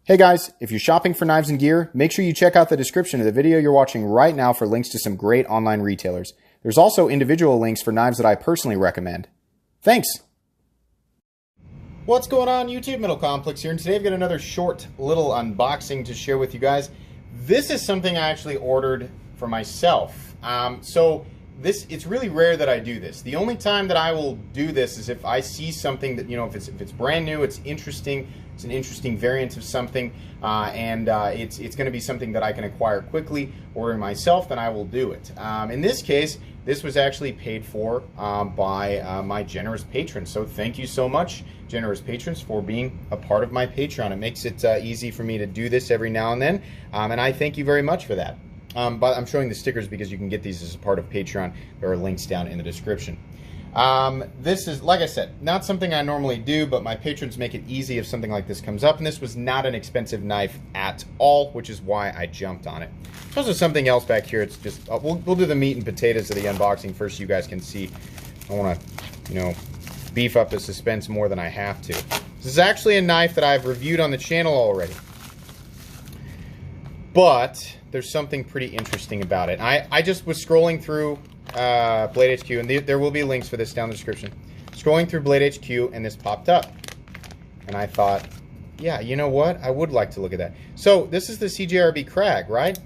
Hey guys, if you're shopping for knives and gear, make sure you check out the description of the video you're watching right now for links to some great online retailers. There's also individual links for knives that I personally recommend. Thanks! What's going on YouTube? Middle Complex here, and today I've got another short little unboxing to share with you guys. This is something I actually ordered for myself. It's really rare that I do this. The only time that I will do this is if I see something that, if it's brand new, it's interesting, it's an interesting variant of something, it's going to be something that I can acquire quickly, order myself, then I will do it. In this case, this was actually paid for by my generous patrons. So thank you so much, generous patrons, for being a part of my Patreon. It makes it easy for me to do this every now and then, and I thank you very much for that. But I'm showing the stickers because you can get these as a part of Patreon. There are links down in the description. This is, like I said, not something I normally do, but my patrons make it easy if something like this comes up. And this was not an expensive knife at all, which is why I jumped on it. There's also something else back here. It's just, we'll do the meat and potatoes of the unboxing first so you guys can see. I want to, beef up the suspense more than I have to. This is actually a knife that I've reviewed on the channel already. But there's something pretty interesting about it. I just was scrolling through Blade HQ, and there will be links for this down in the description. Scrolling through Blade HQ, and this popped up. And I thought, yeah, you know what? I would like to look at that. So this is the CJRB Crag, right?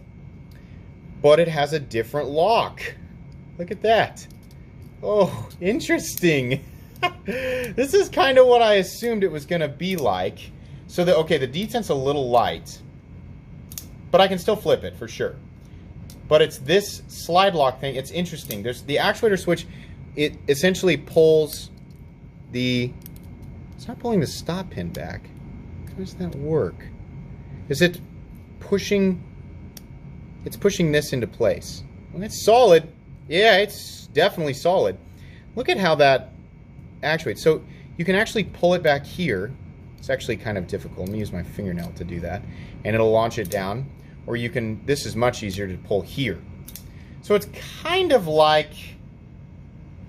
But it has a different lock. Look at that. Oh, interesting. This is kind of what I assumed it was going to be like. So, the detent's a little light. But I can still flip it, for sure. But it's this slide lock thing. It's interesting. There's the actuator switch. It essentially pulls the... It's not pulling the stop pin back. How does that work? Is it pushing... It's pushing this into place. Well, it's solid. Yeah, it's definitely solid. Look at how that actuates. So you can actually pull it back here. It's actually kind of difficult. Let me use my fingernail to do that. And it'll launch it down. Or you can, this is much easier to pull here. So it's kind of like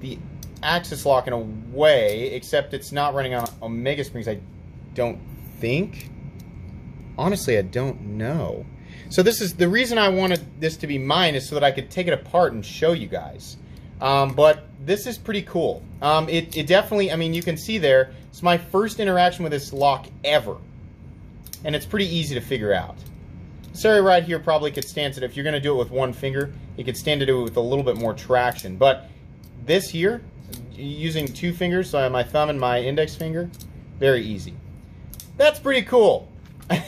the Axis lock in a way, except it's not running on Omega Springs, I don't think. Honestly, I don't know. So this is, the reason I wanted this to be mine is so that I could take it apart and show you guys. But this is pretty cool. It definitely, you can see there, it's my first interaction with this lock ever. And it's pretty easy to figure out. This area right here probably could stand it. If you're going to do it with one finger, you could stand to do it with a little bit more traction. But this here, using two fingers, so I have my thumb and my index finger, very easy. That's pretty cool. I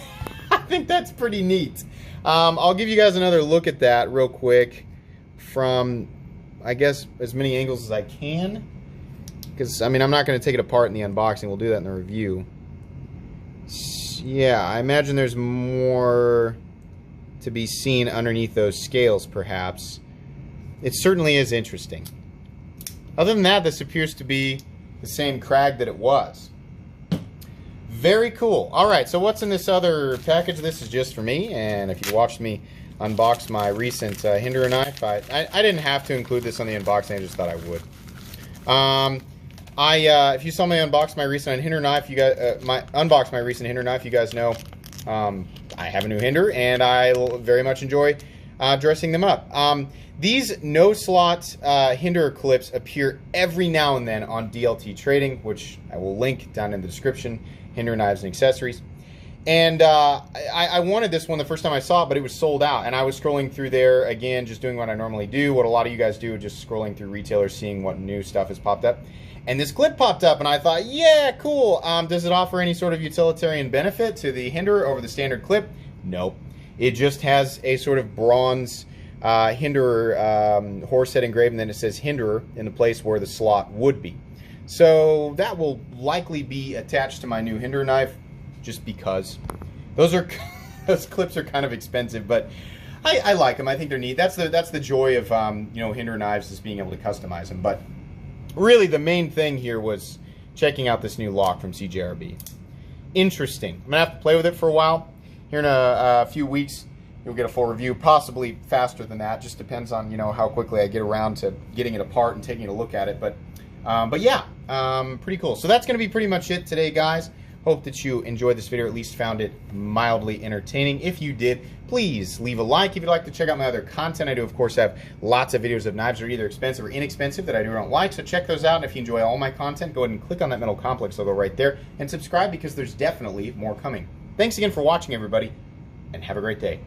think that's pretty neat. I'll give you guys another look at that real quick from, I guess, as many angles as I can. Because, I'm not going to take it apart in the unboxing. We'll do that in the review. Yeah, I imagine there's more to be seen underneath those scales, perhaps. It certainly is interesting. Other than that, this appears to be the same Crag that it was. Very cool. Alright, so what's in this other package? This is just for me, and if you watched me unbox my recent Hinderer knife, I didn't have to include this on the unboxing, I just thought I would. If you saw me unbox my recent Hinderer knife, you guys know I have a new Hinderer, and I very much enjoy dressing them up. These no-slot Hinderer clips appear every now and then on DLT Trading, which I will link down in the description, Hinderer Knives and Accessories. And I wanted this one the first time I saw it, but it was sold out. And I was scrolling through there, again, just doing what I normally do, what a lot of you guys do, just scrolling through retailers, seeing what new stuff has popped up. And this clip popped up, and I thought, yeah, cool. Does it offer any sort of utilitarian benefit to the Hinderer over the standard clip? Nope. It just has a sort of bronze Hinderer horse head engraved, and then it says Hinderer in the place where the slot would be. So that will likely be attached to my new Hinderer knife, just because. Those clips are kind of expensive, but I like them. I think they're neat. That's the joy of Hinderer knives, is being able to customize them. But really, the main thing here was checking out this new lock from CJRB. Interesting. I'm gonna have to play with it for a while. Here in a few weeks, you'll get a full review, possibly faster than that. Just depends on how quickly I get around to getting it apart and taking a look at it. But yeah, pretty cool. So that's gonna be pretty much it today, guys. Hope that you enjoyed this video, or at least found it mildly entertaining. If you did, please leave a like. If you'd like to check out my other content, I do, of course, have lots of videos of knives that are either expensive or inexpensive that I do or don't like, so check those out. And if you enjoy all my content, go ahead and click on that metal complex logo right there and subscribe, because there's definitely more coming. Thanks again for watching, everybody, and have a great day.